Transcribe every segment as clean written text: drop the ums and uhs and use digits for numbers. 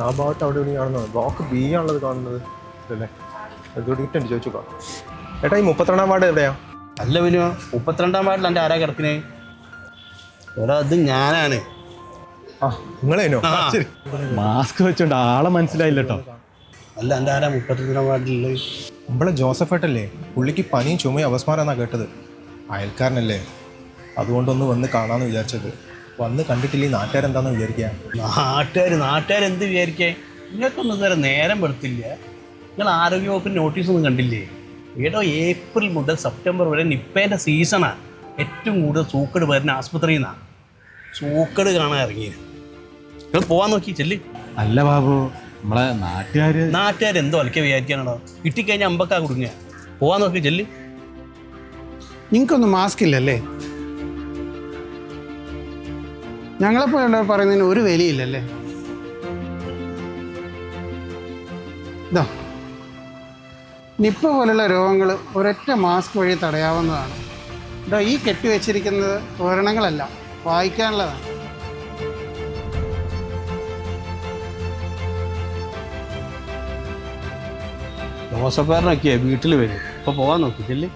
ആ ഭാഗത്ത് അവിടെ ഇവിടെ കാണുന്നത് ബ്ലോക്ക് ബി ആണുള്ളത് കാണുന്നത് അല്ലേ? ഡീറ്റെയിൽ ചോദിച്ചോക്കാം. ഏട്ടാ ഈ 32-ാം വാർഡ് എവിടെയാ? അല്ല പിന്നെ 32-ാം വാർഡിൽ എൻ്റെ ആരാ കിടക്കണേ? എടാ അത് ഞാനാണ്. ആ നിങ്ങളേനോ? ശരി. മാസ്ക് വെച്ചോണ്ട് ആളെ മനസ്സിലായില്ല കേട്ടോ. അല്ല എൻ്റെ ആരാ 32-ാം വാർഡിലുള്ളത്? നമ്മളെ ജോസഫ് ഏട്ടല്ലേ, പുള്ളിക്ക് പനിയും ചുമയും അവസ്മാരം എന്നാ കേട്ടത്. അയൽക്കാരനല്ലേ, അതുകൊണ്ടൊന്ന് വന്ന് കാണാമെന്ന് വിചാരിച്ചത്. വന്ന് കണ്ടിട്ടില്ലെങ്കിൽ നാട്ടുകാരെന്താന്ന് വിചാരിക്കുക? നാട്ടുകാരെന്ത് വിചാരിക്കേ? നിങ്ങൾക്കൊന്നും ഇതുവരെ നേരം പെടുത്തില്ല. നിങ്ങൾ ആരോഗ്യവകുപ്പിന് നോട്ടീസൊന്നും കണ്ടില്ലേ? ഏതോ ഏപ്രിൽ മുതൽ സെപ്റ്റംബർ വരെ നിപ്പേൻ്റെ സീസണാണ്. ഏറ്റവും കൂടുതൽ സൂക്കട് വരുന്ന ആസ്പത്രിയിൽ നിന്നാണ്. സൂക്കട് കാണാൻ ഇറങ്ങിയത്. നിങ്ങൾ പോകാൻ നോക്കി ചെല്ലി. അല്ല ബാബു, നമ്മളെ നാട്ടുകാരെന്തോ അലക്കെ വിചാരിക്കാനാണോ? കിട്ടിക്കഴിഞ്ഞാൽ അമ്പക്കാ കൊടുങ്ങ. പോകാൻ നോക്കി ചെല്ലി. നിങ്ങൾക്കൊന്നും മാസ്ക് ഇല്ലല്ലേ? ഞങ്ങളെപ്പോലുള്ളവർ പറയുന്നതിന് ഒരു വിലയില്ലല്ലേ? ഇതാ നിപ്പ പോലുള്ള രോഗങ്ങൾ ഒരൊറ്റ മാസ്ക് വഴി തടയാവുന്നതാണ്. ഇതാ ഈ കെട്ടിവെച്ചിരിക്കുന്നത് തോരണങ്ങളല്ല, വായിക്കാനുള്ളതാണ്. ജോസഫാരനൊക്കെയാ വീട്ടിൽ വരും. ഇപ്പോൾ പോകാൻ നോക്കി ചെല്ലി.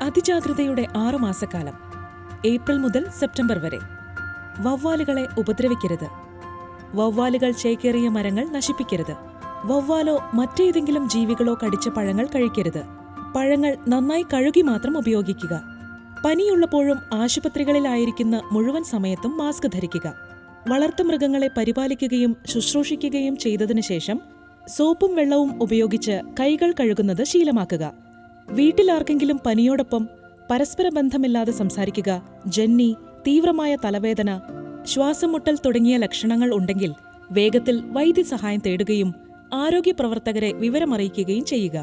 അതിജാഗ്രതയുടെ 6 മാസക്കാലം, ഏപ്രിൽ മുതൽ സെപ്റ്റംബർ വരെ. വവ്വാലുകളെ ഉപദ്രവിക്കരുത്. വവ്വാലുകൾ ചേക്കേറിയ മരങ്ങൾ നശിപ്പിക്കരുത്. വവ്വാലോ മറ്റേതെങ്കിലും ജീവികളോ കടിച്ച പഴങ്ങൾ കഴിക്കരുത്. പഴങ്ങൾ നന്നായി കഴുകി മാത്രം ഉപയോഗിക്കുക. പനിയുള്ളപ്പോഴും ആശുപത്രികളിലായിരിക്കുന്ന മുഴുവൻ സമയത്തും മാസ്ക് ധരിക്കുക. വളർത്തുമൃഗങ്ങളെ പരിപാലിക്കുകയും ശുശ്രൂഷിക്കുകയും ചെയ്തതിനു ശേഷം സോപ്പും വെള്ളവും ഉപയോഗിച്ച് കൈകൾ കഴുകുന്നത് ശീലമാക്കുക. വീട്ടിലാർക്കെങ്കിലും പനിയോടൊപ്പം പരസ്പര ബന്ധമില്ലാതെ സംസാരിക്കുക, ജന്നി, തീവ്രമായ തലവേദന, ശ്വാസം മുട്ടൽ തുടങ്ങിയ ലക്ഷണങ്ങൾ ഉണ്ടെങ്കിൽ വേഗത്തിൽ വൈദ്യസഹായം തേടുകയും ആരോഗ്യ പ്രവർത്തകരെ വിവരമറിയിക്കുകയും ചെയ്യുക.